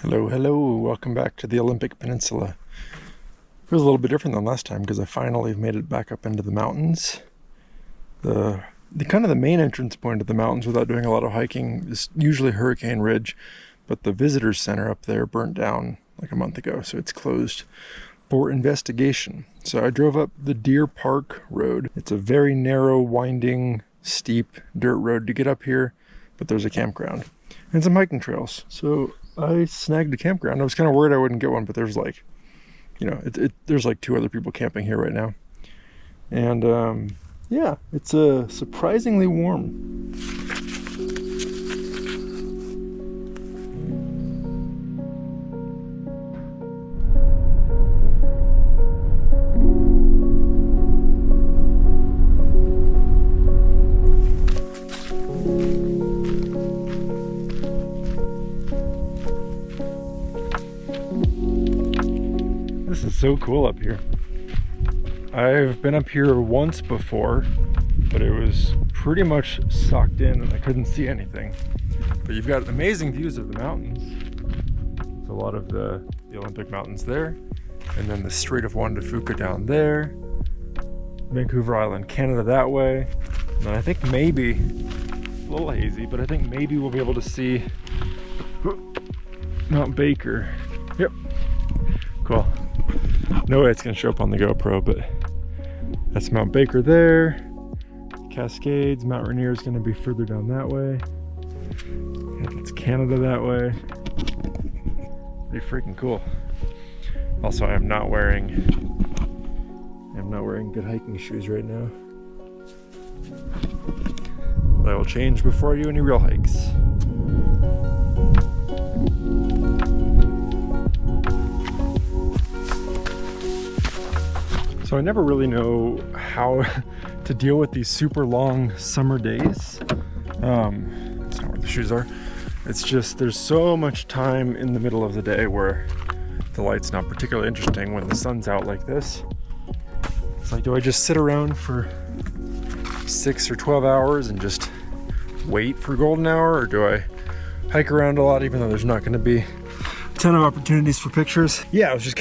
Hello, welcome back to the Olympic Peninsula. It was a little bit different than last time because I finally made it back up into the mountains. The kind of the main entrance point of the mountains without doing a lot of hiking is usually Hurricane Ridge, but the visitor center up there burnt down like a month ago, so it's closed for investigation. So I drove up the Deer Park Road. It's a very narrow, winding, steep dirt road to get up here, but there's a campground and some hiking trails. So I snagged a campground. I was kind of worried I wouldn't get one, but there's like, there's like 2 other people camping here right now. And yeah, it's surprisingly warm. This is so cool up here. I've been up here once before, but it was pretty much socked in and I couldn't see anything. But you've got amazing views of the mountains. There's a lot of the Olympic Mountains there, and then the Strait of Juan de Fuca down there, Vancouver Island, Canada that way. And then I think maybe, a little hazy, but I think maybe we'll be able to see Mount Baker. Yep, cool. No way it's gonna show up on the GoPro, but that's Mount Baker there. Cascades, Mount Rainier is gonna be further down that way. And that's Canada that way. Pretty freaking cool. Also, I'm not wearing good hiking shoes right now. But I will change before I do any real hikes. So I never really know how to deal with these super long summer days. That's not where the shoes are. It's just there's so much time in the middle of the day where the light's not particularly interesting when the sun's out like this. It's like, do I just sit around for 6 or 12 hours and just wait for golden hour, or do I hike around a lot even though there's not going to be a ton of opportunities for pictures? Yeah, I was just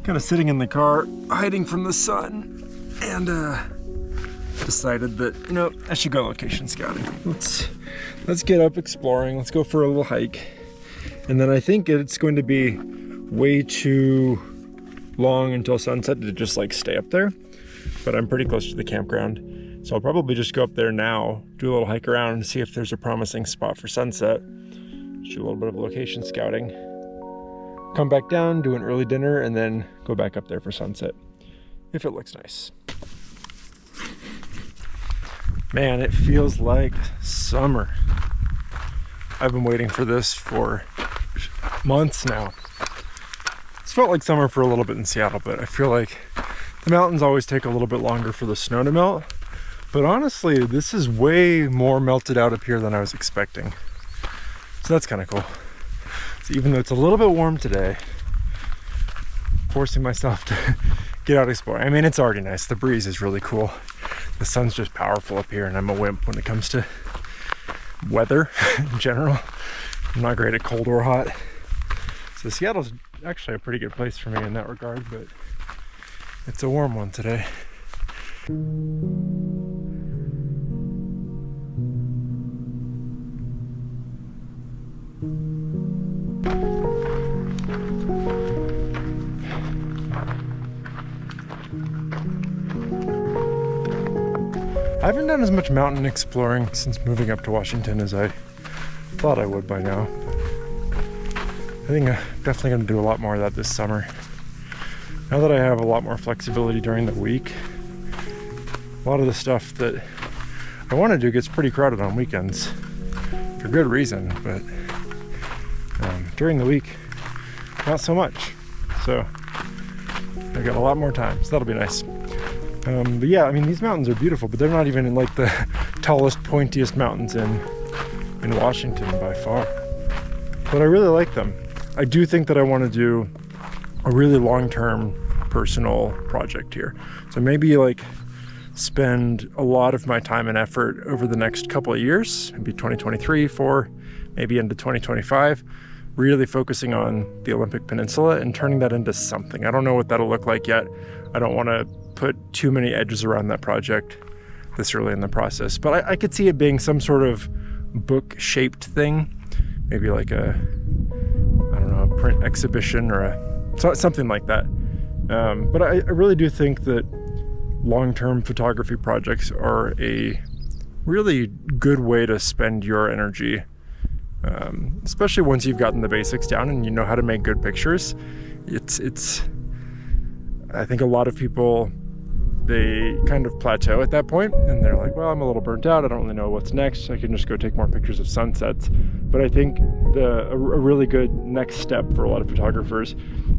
kind of sitting in the car hiding from the sun and decided that, you know, I should go location scouting. Let's get up exploring. Let's go for a little hike. And then I think it's going to be way too long until sunset to just like stay up there, but I'm pretty close to the campground, so I'll probably just go up there now, do a little hike around and see if there's a promising spot for sunset, do a little bit of location scouting, come back down, do an early dinner, and then go back up there for sunset if it looks nice. Man, it feels like summer. I've been waiting for this for months now. It's felt like summer for a little bit in Seattle, but I feel like the mountains always take a little bit longer for the snow to melt. But honestly, this is way more melted out up here than I was expecting. So that's kind of cool. So even though it's a little bit warm today, forcing myself to get out exploring. I mean, it's already nice. The breeze is really cool. The sun's just powerful up here, and I'm a wimp when it comes to weather in general. I'm not great at cold or hot. So Seattle's actually a pretty good place for me in that regard, but it's a warm one today. I haven't done as much mountain exploring since moving up to Washington as I thought I would by now. I think I'm definitely going to do a lot more of that this summer. Now that I have a lot more flexibility during the week, a lot of the stuff that I want to do gets pretty crowded on weekends for good reason, but during the week, not so much. So I got a lot more time, so that'll be nice. But yeah, I mean, these mountains are beautiful, but they're not even in like the tallest, pointiest mountains in Washington by far. But I really like them. I do think that I want to do a really long-term personal project here. So maybe like spend a lot of my time and effort over the next couple of years, maybe 2023, maybe into 2025, really focusing on the Olympic Peninsula and turning that into something. I don't know what that'll look like yet. I don't want to put too many edges around that project this early in the process, but I could see it being some sort of book-shaped thing, maybe like a, I don't know, a print exhibition or something like that. But I really do think that long-term photography projects are a really good way to spend your energy, especially once you've gotten the basics down and you know how to make good pictures. I think a lot of people, they kind of plateau at that point and they're like, well, I'm a little burnt out, I don't really know what's next, I can just go take more pictures of sunsets. But I think a really good next step for a lot of photographers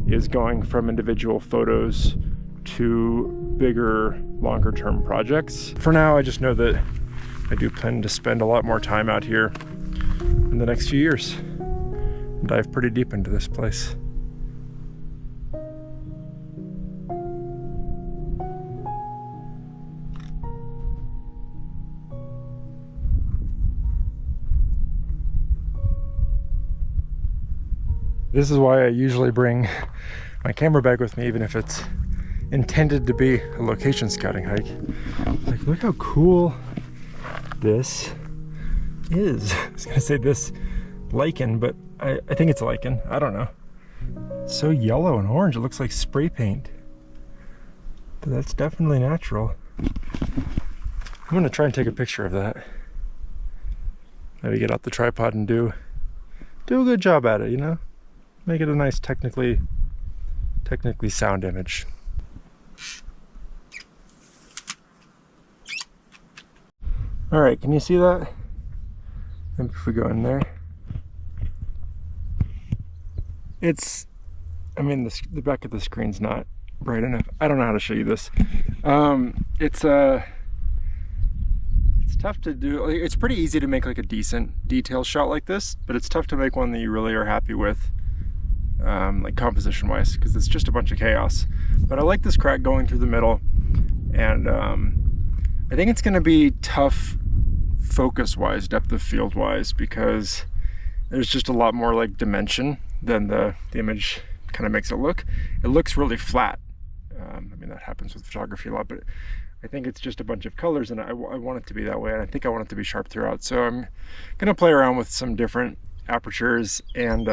is going from individual photos to bigger, longer term projects. For now, I just know that I do plan to spend a lot more time out here in the next few years and dive pretty deep into this place. This is why I usually bring my camera bag with me, even if it's intended to be a location scouting hike. Like, look how cool this is. I was gonna say this lichen, but I think it's lichen. I don't know. It's so yellow and orange, it looks like spray paint. But that's definitely natural. I'm gonna try and take a picture of that. Maybe get out the tripod and do a good job at it, you know? Make it a nice technically sound image. All right, can you see that? Maybe if we go in there. I mean, the back of the screen's not bright enough. I don't know how to show you this. It's tough to do. It's pretty easy to make like a decent detail shot like this, but it's tough to make one that you really are happy with. Like composition wise, because it's just a bunch of chaos. But I like this crack going through the middle, and I think it's going to be tough focus wise, depth of field wise, because there's just a lot more like dimension than the image kind of makes it look. It looks really flat. I mean, that happens with photography a lot, but I think it's just a bunch of colors, and I want it to be that way, and I think I want it to be sharp throughout. So I'm going to play around with some different apertures and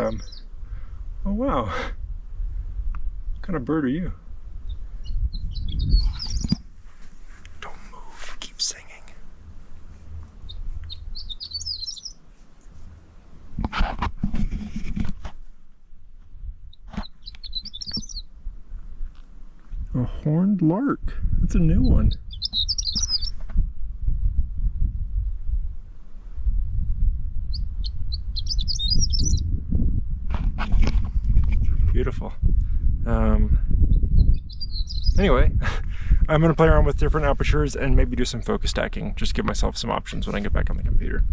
oh wow, what kind of bird are you? Don't move, keep singing. A horned lark, that's a new one. Beautiful. Anyway, I'm going to play around with different apertures and maybe do some focus stacking. Just give myself some options when I get back on the computer.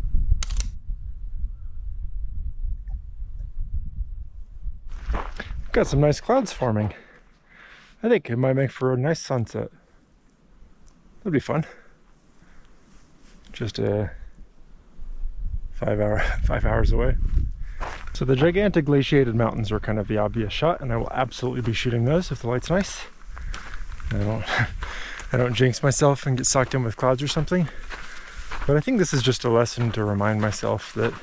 Got some nice clouds forming. I think it might make for a nice sunset. That'd be fun. Just 5 hours away. So the gigantic glaciated mountains are kind of the obvious shot, and I will absolutely be shooting those if the light's nice. I don't jinx myself and get sucked in with clouds or something. But I think this is just a lesson to remind myself that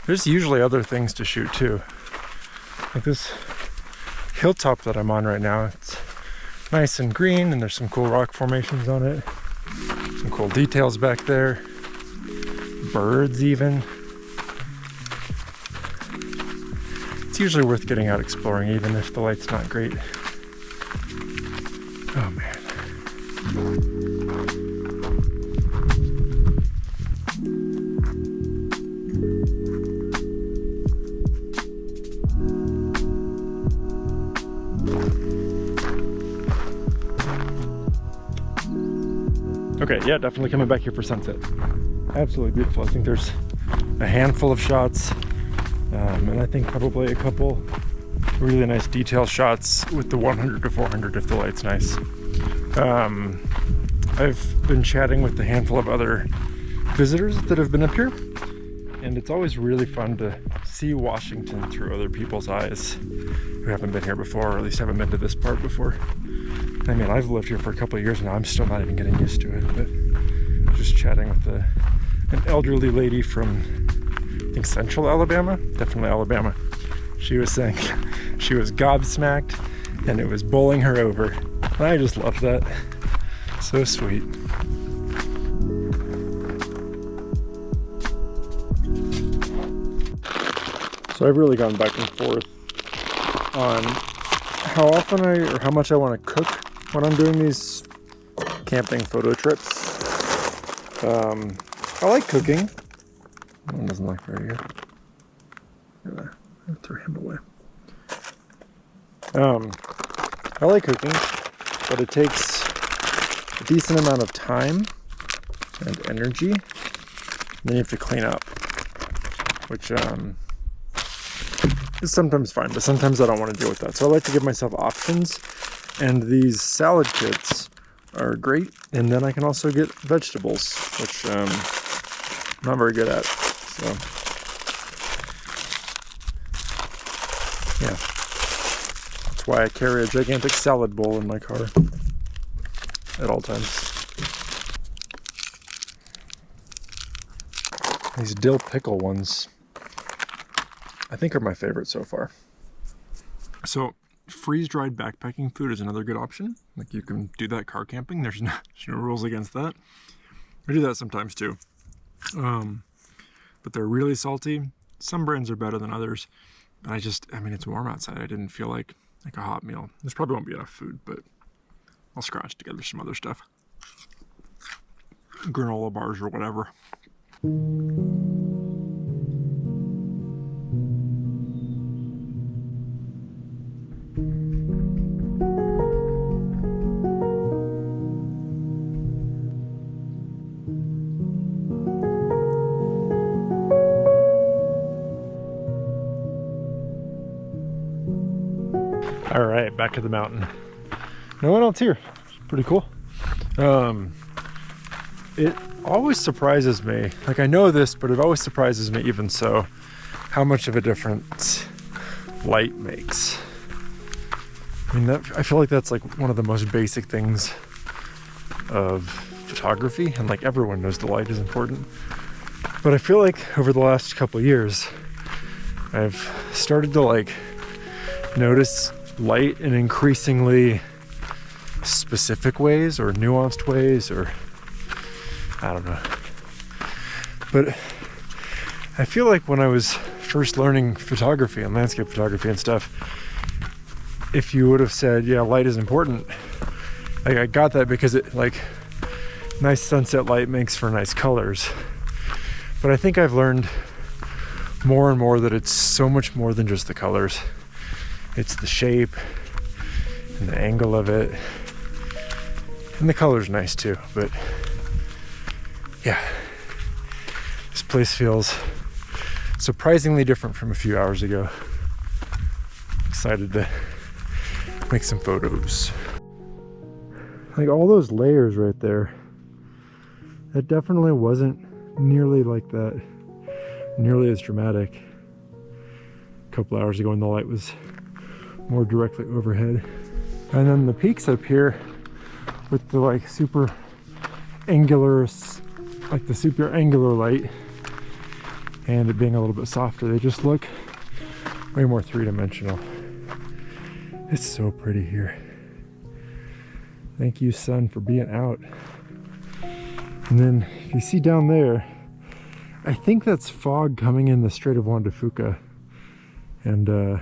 there's usually other things to shoot too. Like this hilltop that I'm on right now, it's nice and green and there's some cool rock formations on it. Some cool details back there. Birds even. It's usually worth getting out exploring even if the light's not great. Oh man. Okay, yeah, definitely coming back here for sunset. Absolutely beautiful. I think there's a handful of shots, and I think probably a couple really nice detail shots with the 100 to 400 if the light's nice. I've been chatting with a handful of other visitors that have been up here, and it's always really fun to see Washington through other people's eyes who haven't been here before, or at least haven't been to this part before. I mean, I've lived here for a couple of years now. I'm still not even getting used to it, but just chatting with an elderly lady from, I think, Central Alabama, definitely Alabama. She was saying she was gobsmacked and it was bowling her over. And I just love that. So sweet. So I've really gone back and forth on how often or how much I want to cook when I'm doing these camping photo trips. I like cooking. One doesn't look very good. I'll throw him away. I like cooking, but it takes a decent amount of time and energy. And then you have to clean up, which is sometimes fine, but sometimes I don't want to deal with that. So I like to give myself options, and these salad kits are great. And then I can also get vegetables, which I'm not very good at. So yeah, that's why I carry a gigantic salad bowl in my car at all times. These dill pickle ones, I think, are my favorite so far. So freeze-dried backpacking food is another good option. Like, you can do that car camping. There's no rules against that. I do that sometimes too. But they're really salty. Some brands are better than others. But I mean, it's warm outside. I didn't feel like a hot meal. This probably won't be enough food, but I'll scratch together some other stuff. Granola bars or whatever. All right, back to the mountain. No one else here. It's pretty cool. It always surprises me. Like, I know this, but it always surprises me even so, how much of a difference light makes. I mean, I feel like that's like one of the most basic things of photography, and like everyone knows the light is important. But I feel like over the last couple of years, I've started to like notice light in increasingly specific ways or nuanced ways, or I don't know. But I feel like when I was first learning photography and landscape photography and stuff, if you would have said, yeah, light is important, like, I got that because it, like, nice sunset light makes for nice colors. But I think I've learned more and more that it's so much more than just the colors. It's the shape and the angle of it. And the color's nice too, but yeah, this place feels surprisingly different from a few hours ago. Excited to make some photos. Like, all those layers right there, that definitely wasn't nearly like that, nearly as dramatic a couple hours ago when the light was more directly overhead. And then the peaks up here with the like super angular light and it being a little bit softer, they just look way more three-dimensional. It's so pretty here. Thank you, sun, for being out. And then if you see down there, I think that's fog coming in the Strait of Juan de Fuca. And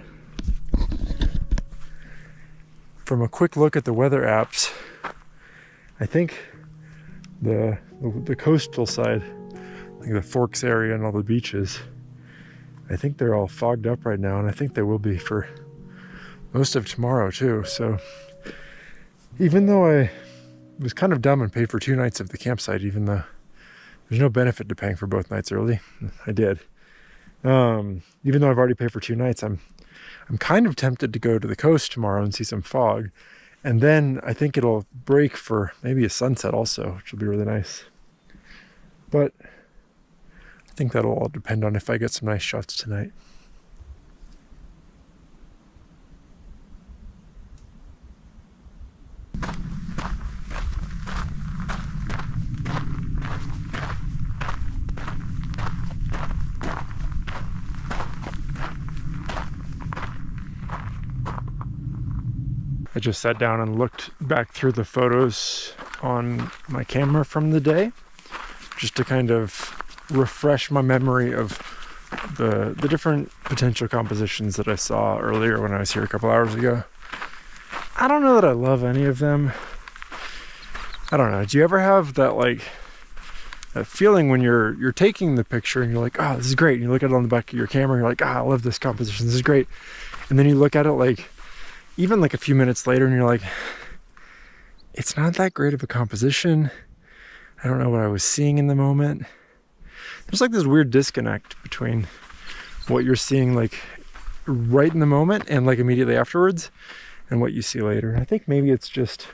from a quick look at the weather apps, I think the coastal side, like the Forks area and all the beaches, I think they're all fogged up right now, and I think they will be for most of tomorrow too. So even though I was kind of dumb and paid for 2 nights of the campsite, even though there's no benefit to paying for both nights early, I did. Even though I've already paid for 2 nights, I'm kind of tempted to go to the coast tomorrow and see some fog. And then I think it'll break for maybe a sunset also, which will be really nice. But think that'll all depend on if I get some nice shots tonight. I just sat down and looked back through the photos on my camera from the day, just to kind of refresh my memory of the different potential compositions that I saw earlier when I was here a couple hours ago. I don't know that I love any of them. I don't know. Do you ever have that, like, that feeling when you're taking the picture and you're like, oh, this is great. And you look at it on the back of your camera and you're like, ah, I love this composition. This is great. And then you look at it like, even like a few minutes later and you're like, it's not that great of a composition. I don't know what I was seeing in the moment. There's like this weird disconnect between what you're seeing like right in the moment and like immediately afterwards and what you see later. I think maybe it's just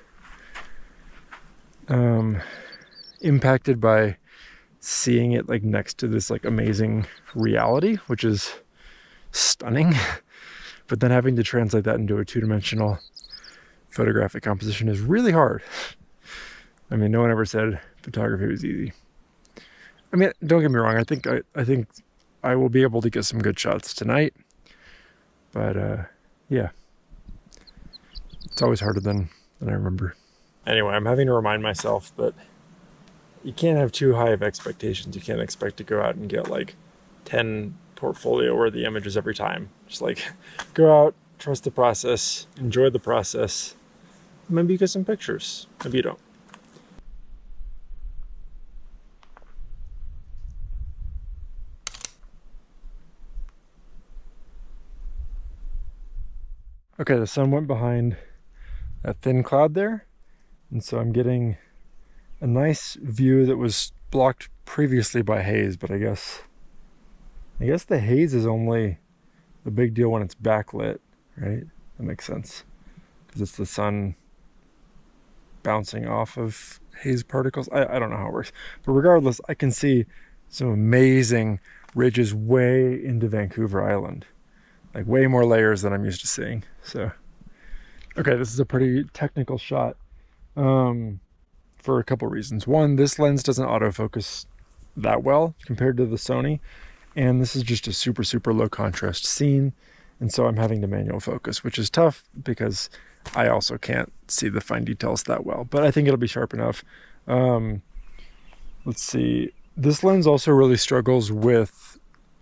impacted by seeing it like next to this like amazing reality, which is stunning. But then having to translate that into a two-dimensional photographic composition is really hard. I mean, no one ever said photography was easy. I mean, don't get me wrong. I think I will be able to get some good shots tonight. But yeah, it's always harder than I remember. Anyway, I'm having to remind myself that you can't have too high of expectations. You can't expect to go out and get like 10 portfolio worthy images every time. Just like go out, trust the process, enjoy the process. Maybe you get some pictures, maybe you don't. Okay, the sun went behind that thin cloud there, and so I'm getting a nice view that was blocked previously by haze, but I guess the haze is only the big deal when it's backlit, right? That makes sense, because it's the sun bouncing off of haze particles. I don't know how it works, but regardless, I can see some amazing ridges way into Vancouver Island, like way more layers than I'm used to seeing. So, okay, this is a pretty technical shot for a couple reasons. One, this lens doesn't autofocus that well compared to the Sony. And this is just a super, super low contrast scene. And so I'm having to manual focus, which is tough because I also can't see the fine details that well, but I think it'll be sharp enough. Let's see. This lens also really struggles with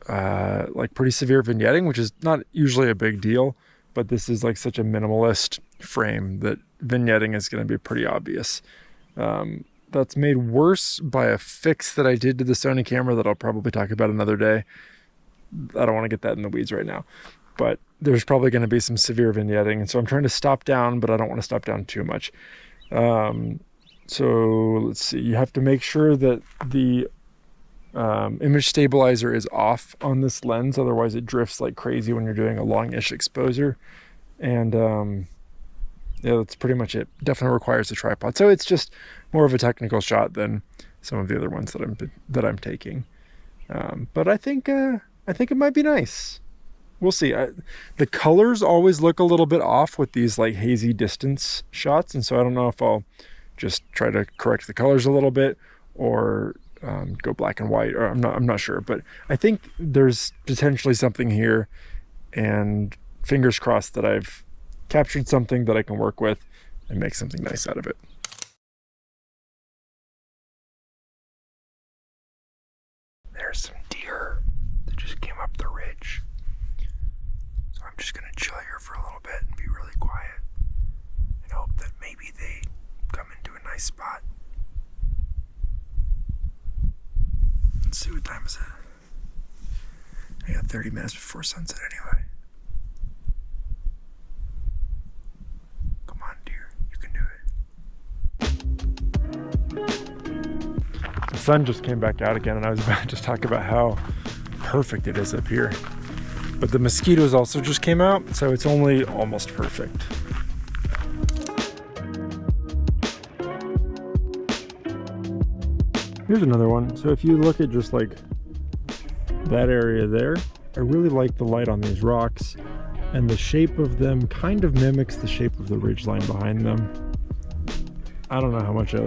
like pretty severe vignetting, which is not usually a big deal, but this is like such a minimalist frame that vignetting is going to be pretty obvious. That's made worse by a fix that I did to the Sony camera that I'll probably talk about another day. I don't want to get that in the weeds right now, but there's probably going to be some severe vignetting. And so I'm trying to stop down, but I don't want to stop down too much. So let's see, you have to make sure that the image stabilizer is off on this lens. Otherwise it drifts like crazy when you're doing a long-ish exposure. And yeah, that's pretty much it. Definitely requires a tripod. So it's just more of a technical shot than some of the other ones that I'm taking. But I think it might be nice. We'll see. The colors always look a little bit off with these like hazy distance shots, and so I don't know if I'll just try to correct the colors a little bit or go black and white, or I'm not sure. But I think there's potentially something here, and fingers crossed that I've captured something that I can work with and make something nice out of it. There's some deer that just came up the ridge. So I'm just gonna chill here for a little bit and be really quiet and hope that maybe they come into a nice spot. Let's see, what time is it? I got 30 minutes before sunset anyway. The sun just came back out again, and I was about to talk about how perfect it is up here. But the mosquitoes also just came out, so it's only almost perfect. Here's another one. So if you look at just like that area there. I really like the light on these rocks, and the shape of them kind of mimics the shape of the ridgeline behind them. I don't know how much I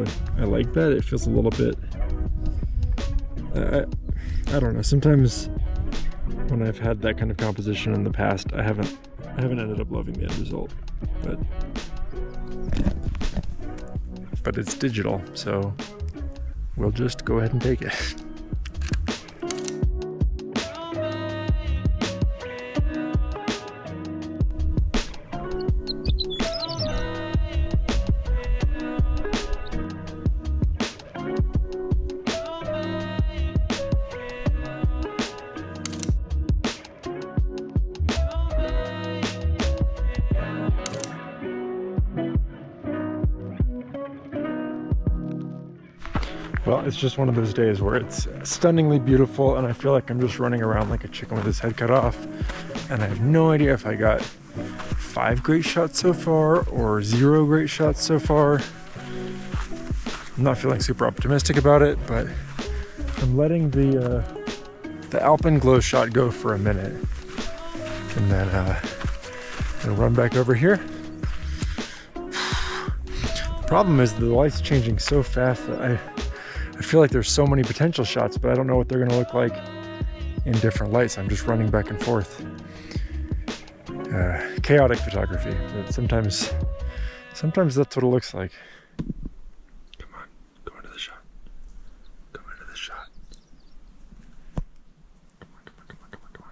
like that. It feels a little bit, I don't know, sometimes when I've had that kind of composition in the past, I haven't ended up loving the end result, but it's digital, so we'll just go ahead and take it. Well, it's just one of those days where it's stunningly beautiful and I feel like I'm just running around like a chicken with his head cut off, and I have no idea if I got 5 great shots so far or 0 great shots so far. I'm not feeling super optimistic about it, but I'm letting the alpine glow shot go for a minute, and then I'm gonna run back over here. The problem is the light's changing so fast that I feel like there's so many potential shots, but I don't know what they're gonna look like in different lights. I'm just running back and forth. Chaotic photography, but sometimes that's what it looks like. Come on, go into the shot. Go into the shot. Come on, come on, come on, come on, come on.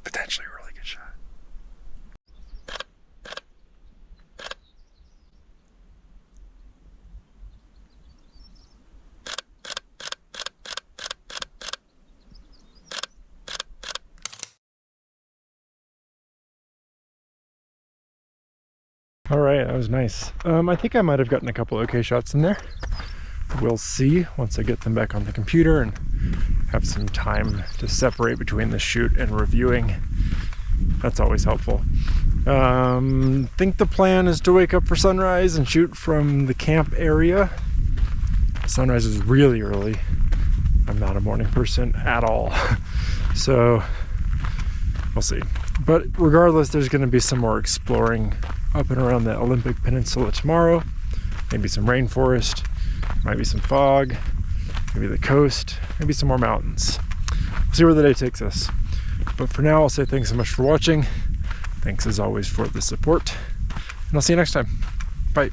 Potentially a really good shot. All right, that was nice. I think I might have gotten a couple okay shots in there. We'll see once I get them back on the computer and have some time to separate between the shoot and reviewing. That's always helpful. Think the plan is to wake up for sunrise and shoot from the camp area. Sunrise is really early. I'm not a morning person at all. So we'll see. But regardless, there's going to be some more exploring up and around the Olympic Peninsula tomorrow. Maybe some rainforest, might be some fog, maybe the coast, maybe some more mountains. We'll see where the day takes us. But for now, I'll say thanks so much for watching. Thanks as always for the support, and I'll see you next time. Bye.